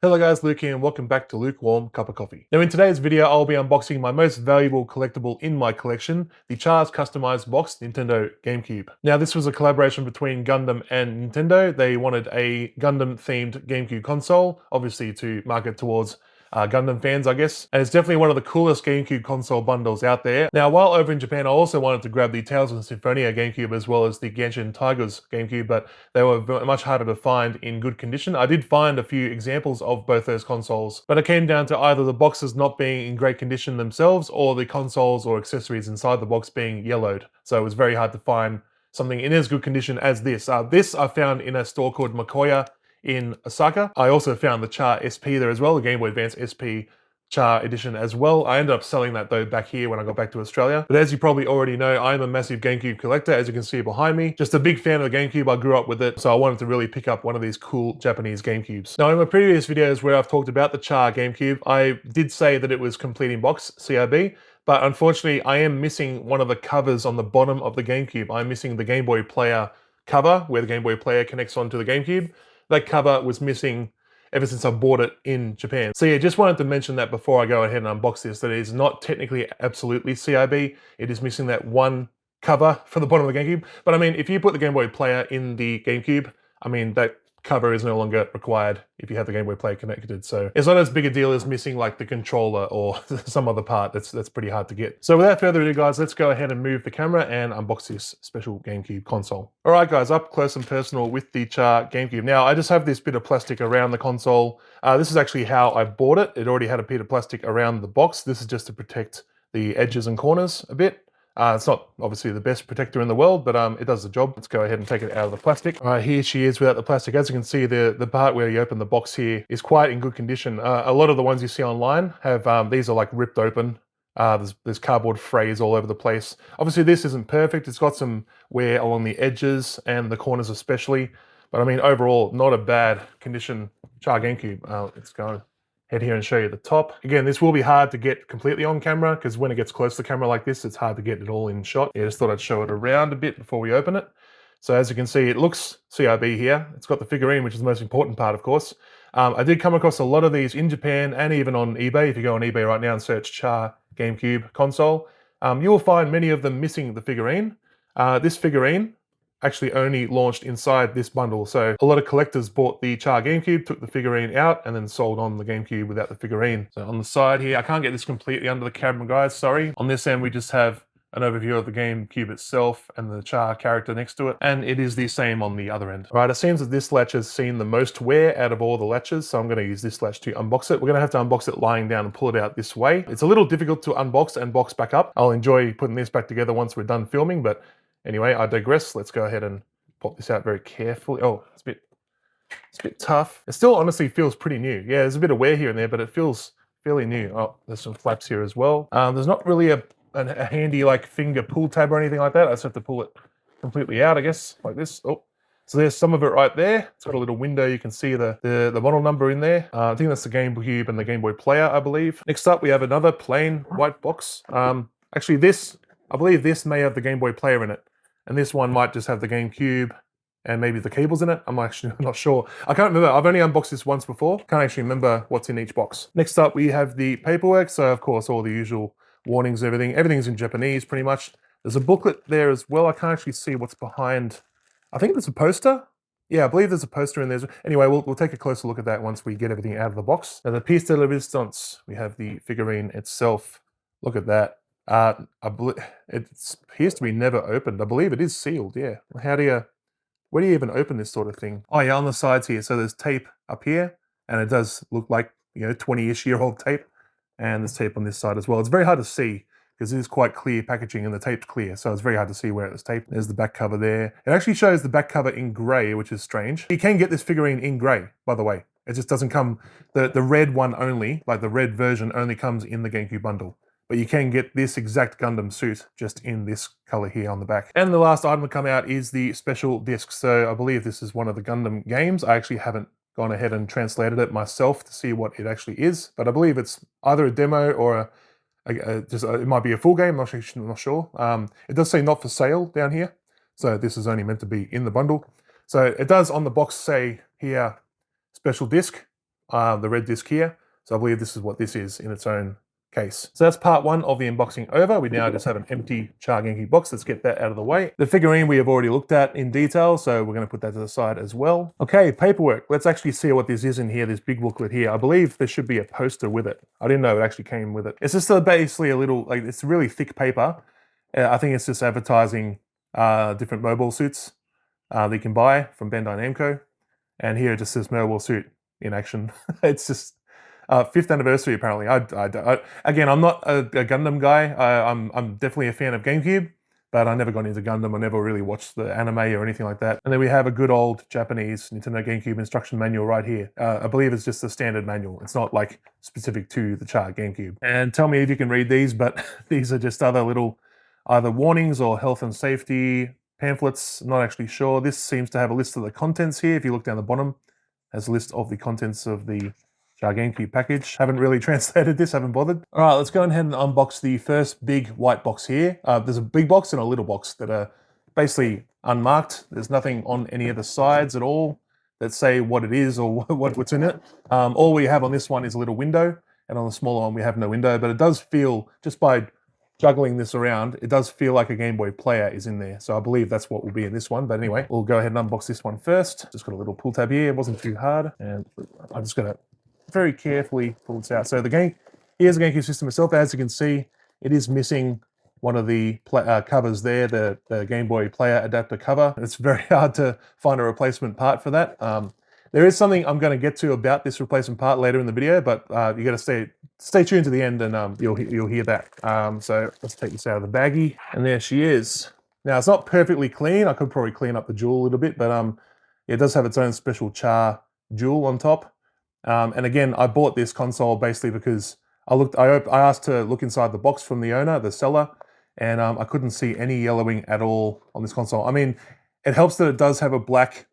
Hello guys, Luke here and welcome back to Lukewarm Cup of Coffee. Now in today's video, I'll be unboxing my most valuable collectible in my collection, the Char's Customized Box Nintendo GameCube. Now this was a collaboration between Gundam and Nintendo. They wanted a Gundam themed GameCube console, obviously to market towards Gundam fans, I guess. And it's definitely one of the coolest GameCube console bundles out there. Now, while over in Japan, I also wanted to grab the Tales of Symphonia GameCube as well as the Genshin Tigers GameCube, but they were much harder to find in good condition. I did find a few examples of both those consoles, but it came down to either the boxes not being in great condition themselves or the consoles or accessories inside the box being yellowed. So it was very hard to find something in as good condition as this. This I found in a store called Makoya in Osaka. I also found the Char SP there as well, the Game Boy Advance SP Char edition as well. I ended up selling that though back here when I got back to Australia. But as you probably already know, I'm a massive GameCube collector, as you can see behind me. Just a big fan of the GameCube, I grew up with it, so I wanted to really pick up one of these cool Japanese GameCubes. Now in my previous videos where I've talked about the Char GameCube, I did say that it was complete in box, CRB, but unfortunately I am missing one of the covers on the bottom of the GameCube. I'm missing the Game Boy Player cover, where the Game Boy Player connects onto the GameCube. That cover was missing ever since I bought it in Japan. So yeah, just wanted to mention that before I go ahead and unbox this, that it is not technically absolutely CIB. It is missing that one cover for the bottom of the GameCube. But I mean, if you put the Game Boy Player in the GameCube, I mean, that cover is no longer required if you have the Game Boy Player connected. So it's not as big a deal as missing like the controller or some other part. That's pretty hard to get. So without further ado, guys, let's go ahead and move the camera and unbox this special GameCube console. All right, guys, up close and personal with the Char GameCube. Now, I just have this bit of plastic around the console. This is actually how I bought it. It already had a bit of plastic around the box. This is just to protect the edges and corners a bit. It's not obviously the best protector in the world, but it does the job. Let's go ahead and take it out of the plastic. All right, here she is without the plastic. As you can see, the part where you open the box here is quite in good condition. A lot of the ones you see online have, these are like ripped open. There's cardboard frays all over the place. Obviously this isn't perfect. It's got some wear along the edges and the corners especially. But I mean, overall, not a bad condition Char GameCube. Let's go head here and show you the top. Again, this will be hard to get completely on camera because when it gets close to the camera like this, it's hard to get it all in shot. Yeah, just thought I'd show it around a bit before we open it. So as you can see, it looks CRB here. It's got the figurine, which is the most important part, of course. I did come across a lot of these in Japan and even on eBay. If you go on eBay right now and search Char GameCube console, you will find many of them missing the figurine. This figurine actually only launched inside this bundle. So a lot of collectors bought the Char GameCube, took the figurine out, and then sold on the GameCube without the figurine. So on the side here, I can't get this completely under the camera, guys, sorry. On this end, we just have an overview of the GameCube itself and the Char character next to it, and it is the same on the other end. All right, it seems that this latch has seen the most wear out of all the latches, so I'm gonna use this latch to unbox it. We're gonna have to unbox it lying down and pull it out this way. It's a little difficult to unbox and box back up. I'll enjoy putting this back together once we're done filming, but anyway, I digress. Let's go ahead and pop this out very carefully. Oh, it's a bit tough. It still honestly feels pretty new. Yeah, there's a bit of wear here and there, but it feels fairly new. Oh, there's some flaps here as well. There's not really a handy like finger pull tab or anything like that. I just have to pull it completely out, I guess, like this. Oh, so there's some of it right there. It's got a little window. You can see the model number in there. I think that's the GameCube and the Game Boy Player, I believe. Next up, we have another plain white box. Actually, I believe this may have the Game Boy Player in it. And this one might just have the GameCube and maybe the cables in it. I'm actually not sure. I can't remember. I've only unboxed this once before. Can't actually remember what's in each box. Next up, we have the paperwork. So of course, all the usual warnings, everything. Everything's in Japanese pretty much. There's a booklet there as well. I can't actually see what's behind. I think there's a poster. Yeah, I believe there's a poster in there. Anyway, we'll take a closer look at that once we get everything out of the box. Now the piece de la resistance, we have the figurine itself. Look at that. It appears to be never opened. I believe it is sealed, yeah. Where do you even open this sort of thing? Oh yeah, on the sides here. So there's tape up here, and it does look like, 20-ish year old tape. And there's tape on this side as well. It's very hard to see because it is quite clear packaging and the tape's clear. So it's very hard to see where it's taped. There's the back cover there. It actually shows the back cover in gray, which is strange. You can get this figurine in gray, by the way. It just doesn't come, the red one only, like the red version only comes in the GameCube bundle. But you can get this exact Gundam suit just in this color here on the back. And the last item to come out is the special disc. So I believe this is one of the Gundam games. I actually haven't gone ahead and translated it myself to see what it actually is, but I believe it's either a demo or it might be a full game. I'm not sure. It does say not for sale down here. So this is only meant to be in the bundle. So it does on the box say here, special disc. the red disc here. So I believe this is what this is in its own case. So that's part one of the unboxing over. We now just have an empty Char Genki box. Let's get that out of the way. The figurine we have already looked at in detail, so we're going to put that to the side as well. Okay, paperwork. Let's actually see what this is in here, this big booklet here. I believe there should be a poster with it. I didn't know it actually came with it. It's just basically a little, like, it's really thick paper. I think it's just advertising different mobile suits that you can buy from Bandai Namco. And here it just says mobile suit in action. It's just 5th anniversary apparently. Again, I'm not a Gundam guy. I'm definitely a fan of GameCube, but I never got into Gundam. I never really watched the anime or anything like that. And then we have a good old Japanese Nintendo GameCube instruction manual right here. I believe it's just a standard manual. It's not like specific to the Char GameCube. And tell me if you can read these, but these are just other little either warnings or health and safety pamphlets. I'm not actually sure. This seems to have a list of the contents here. If you look down the bottom, it has a list of the contents of the Char GameCube package. Haven't really translated this, haven't bothered. All right, let's go ahead and unbox the first big white box here. There's a big box and a little box that are basically unmarked. There's nothing on any of the sides at all that say what it is or what's in it. All we have on this one is a little window, and on the smaller one we have no window, but it does feel, just by juggling this around, it does feel like a Game Boy player is in there. So I believe that's what will be in this one. But anyway, we'll go ahead and unbox this one first. Just got a little pull tab here. It wasn't too hard. And I'm just going to very carefully pull this out. So here's the GameCube system itself. As you can see, it is missing one of the covers there, the Game Boy player adapter cover. It's very hard to find a replacement part for that. There is something I'm going to get to about this replacement part later in the video, but you got to stay tuned to the end, and you'll hear that. So let's take this out of the baggie, and there she is. Now it's not perfectly clean. I could probably clean up the jewel a little bit, but it does have its own special Char jewel on top. And again, I bought this console basically because I asked to look inside the box from the owner, the seller, and I couldn't see any yellowing at all on this console. I mean, it helps that it does have a black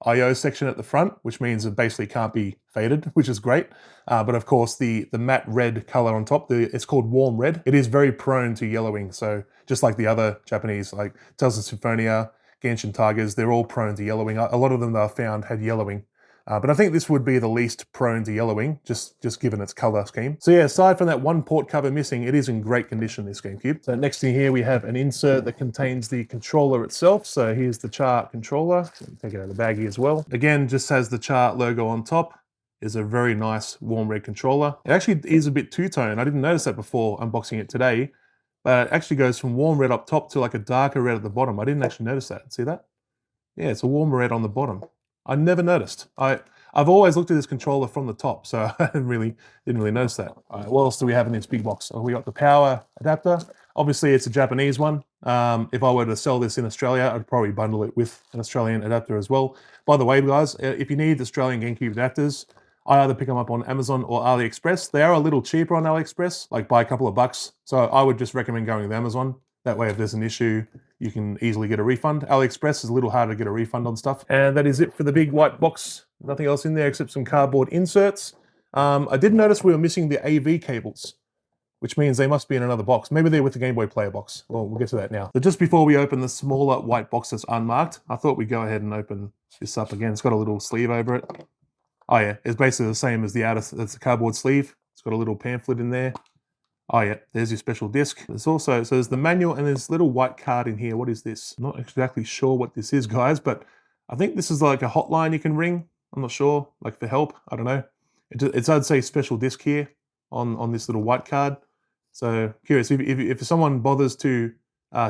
I/O section at the front, which means it basically can't be faded, which is great. But of course, the matte red color on top, it's called warm red. It is very prone to yellowing. So just like the other Japanese, like Tales of Symphonia, Genshin Tigers, they're all prone to yellowing. A lot of them that I found had yellowing. But I think this would be the least prone to yellowing, just given its color scheme. So yeah, aside from that one port cover missing, it is in great condition, this GameCube. So next thing here, we have an insert that contains the controller itself. So here's the Char controller. Take it out of the baggie as well. Again, just has the Char logo on top. Is a very nice warm red controller. It actually is a bit two-tone. I didn't notice that before unboxing it today, but it actually goes from warm red up top to like a darker red at the bottom. I didn't actually notice that. See that? Yeah, it's a warmer red on the bottom. I never noticed. I've always looked at this controller from the top, so I didn't really notice that. All right, what else do we have in this big box? Oh, we got the power adapter. Obviously, it's a Japanese one. If I were to sell this in Australia, I'd probably bundle it with an Australian adapter as well. By the way, guys, if you need Australian GameCube adapters, I either pick them up on Amazon or AliExpress. They are a little cheaper on AliExpress, like by a couple of bucks. So I would just recommend going with Amazon. That way, if there's an issue, you can easily get a refund. AliExpress is a little harder to get a refund on stuff. And that is it for the big white box. Nothing else in there except some cardboard inserts. I did notice we were missing the AV cables, which means they must be in another box. Maybe they're with the Game Boy Player box. Well, we'll get to that now. But just before we open the smaller white box that's unmarked, I thought we'd go ahead and open this up again. It's got a little sleeve over it. Oh yeah, it's basically the same as the outer, it's a cardboard sleeve. It's got a little pamphlet in there. Oh yeah, there's your special disc. There's also, so there's the manual and there's a little white card in here. What is this? I'm not exactly sure what this is, guys, but I think this is like a hotline you can ring. I'm not sure, like for help, I don't know. It's I'd say special disc here on this little white card. So curious, if someone bothers to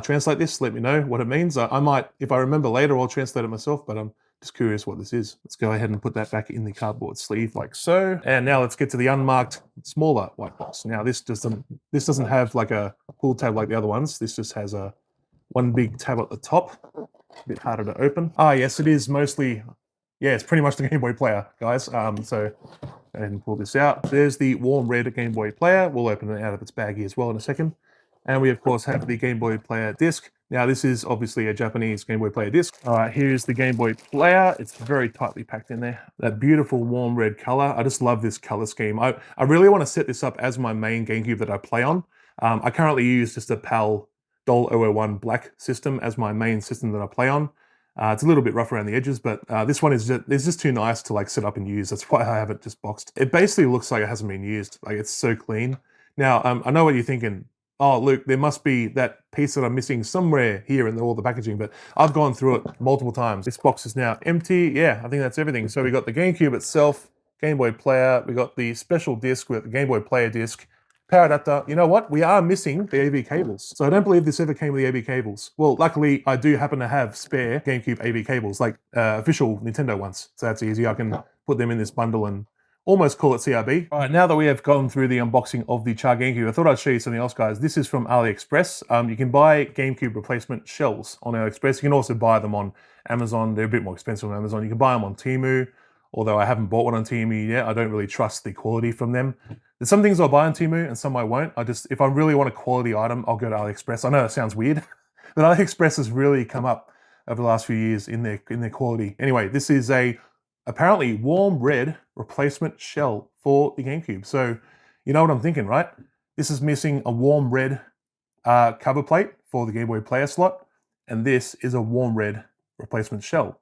translate this, let me know what it means. I might, if I remember later, I'll translate it myself, but I'm just curious what this is. Let's go ahead and put that back in the cardboard sleeve like so. And now let's get to the unmarked, smaller white box. Now this doesn't have like a pull tab like the other ones. This just has one big tab at the top. A bit harder to open. Ah, yes, it is mostly, yeah, it's pretty much the Game Boy Player, guys. So go ahead and pull this out. There's the warm red Game Boy Player. We'll open it out of its baggie as well in a second. And we, of course, have the Game Boy Player disc. Now, this is obviously a Japanese Game Boy Player disc. All right, here's the Game Boy Player. It's very tightly packed in there. That beautiful warm red color. I just love this color scheme. I really want to set this up as my main GameCube that I play on. I currently use just a PAL DOL 001 black system as my main system that I play on. It's a little bit rough around the edges, but this one is just too nice to like set up and use. That's why I have it just boxed. It basically looks like it hasn't been used. Like it's so clean. Now, I know what you're thinking. Oh, Luke, there must be that piece that I'm missing somewhere here in all the packaging, but I've gone through it multiple times. This box is now empty. Yeah, I think that's everything. So we got the GameCube itself, Game Boy Player. We got the special disc with the Game Boy Player disc. Power adapter. You know what? We are missing the AV cables. So I don't believe this ever came with the AV cables. Well, luckily, I do happen to have spare GameCube AV cables, like official Nintendo ones. So that's easy. I can put them in this bundle and almost call it CRB. All right, now that we have gone through the unboxing of the Char GameCube, I thought I'd show you something else, guys. This is from AliExpress. You can buy GameCube replacement shells on AliExpress. You can also buy them on Amazon. They're a bit more expensive on Amazon. You can buy them on Temu, although I haven't bought one on Temu yet. I don't really trust the quality from them. There's some things I'll buy on Temu and some I won't. If I really want a quality item, I'll go to AliExpress. I know it sounds weird, but AliExpress has really come up over the last few years in their quality. Anyway, this is a apparently warm red replacement shell for the GameCube. So you know what I'm thinking, right? This is missing a warm red cover plate for the Game Boy Player slot, and this is a warm red replacement shell.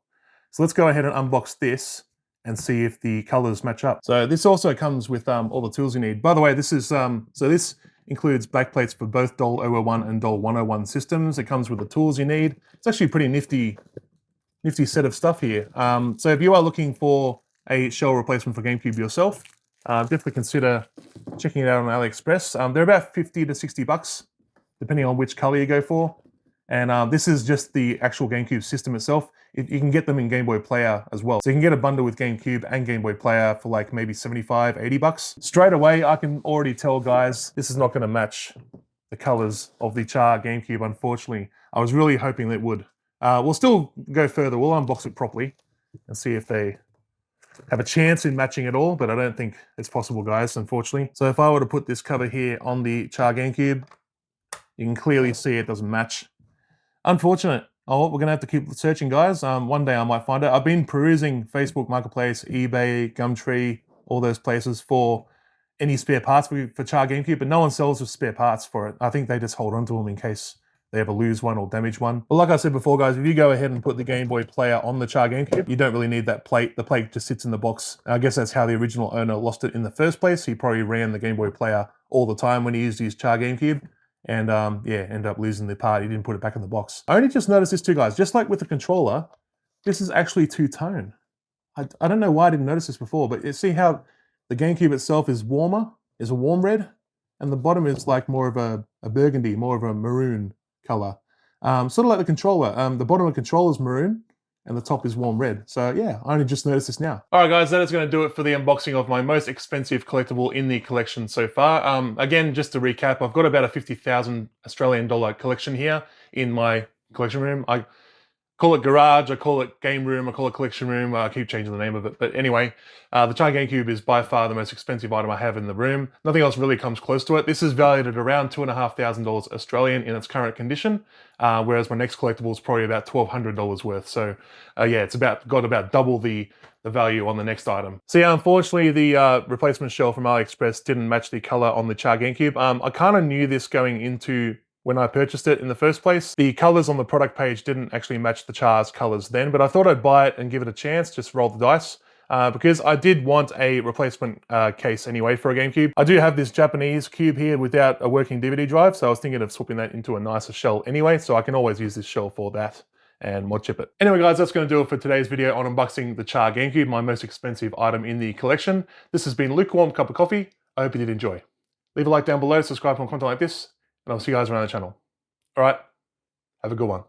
So let's go ahead and unbox this and see if the colors match up. So this also comes with all the tools you need. By the way, this is so this includes backplates for both DOL 001 and DOL 101 systems. It comes with the tools you need. It's actually a pretty nifty set of stuff here. So if you are looking for a shell replacement for GameCube yourself, definitely consider checking it out on AliExpress. They're about 50 to 60 bucks, depending on which color you go for. And this is just the actual GameCube system itself. You can get them in Game Boy Player as well. So you can get a bundle with GameCube and Game Boy Player for like maybe 75, 80 bucks. Straight away, I can already tell, guys, this is not gonna match the colors of the Char GameCube, unfortunately. I was really hoping it would. We'll still go further. We'll unbox it properly and see if they have a chance in matching it all, but I don't think it's possible, guys, unfortunately. So if I were to put this cover here on the Char GameCube, you can clearly see it doesn't match. Unfortunate. Oh, we're gonna have to keep searching, guys. One day I might find it. I've been perusing Facebook Marketplace, eBay, Gumtree, all those places for any spare parts for Char GameCube, but no one sells the spare parts for it. I think they just hold on to them in case they ever lose one or damage one. But like I said before, guys, if you go ahead and put the Game Boy Player on the Char GameCube, you don't really need that plate. The plate just sits in the box. I guess that's how the original owner lost it in the first place. He probably ran the Game Boy Player all the time when he used his Char GameCube. And yeah, ended up losing the part. He didn't put it back in the box. I only just noticed this too, guys. Just like with the controller, this is actually two-tone. I don't know why I didn't notice this before, but you see how the GameCube itself is warmer, is a warm red, and the bottom is like more of a burgundy, more of a maroon color. Sort of like the controller. The bottom of the controller is maroon, and the top is warm red. So yeah, I only just noticed this now. All right, guys, that is going to do it for the unboxing of my most expensive collectible in the collection so far. Again, just to recap, I've got about a 50,000 Australian dollar collection here in my collection room. I call it garage, I call it game room, I call it collection room. I keep changing the name of it. But anyway, the Char GameCube is by far the most expensive item I have in the room. Nothing else really comes close to it. This is valued at around $2,500 Australian in its current condition, whereas my next collectible is probably about $1,200 worth. So yeah, it's got about double the value on the next item. So yeah, unfortunately, the replacement shell from AliExpress didn't match the color on the Char GameCube. I kind of knew this going into when I purchased it in the first place. The colors on the product page didn't actually match the Char's colors then, but I thought I'd buy it and give it a chance, just roll the dice, because I did want a replacement case anyway for a GameCube. I do have this Japanese cube here without a working DVD drive, so I was thinking of swapping that into a nicer shell anyway, so I can always use this shell for that and mod chip it. Anyway, guys, that's going to do it for today's video on unboxing the Char GameCube, my most expensive item in the collection. This has been Lukewarm Cup of Coffee. I hope you did enjoy. Leave a like down below, subscribe for more content like this, and I'll see you guys around the channel. All right, have a good one.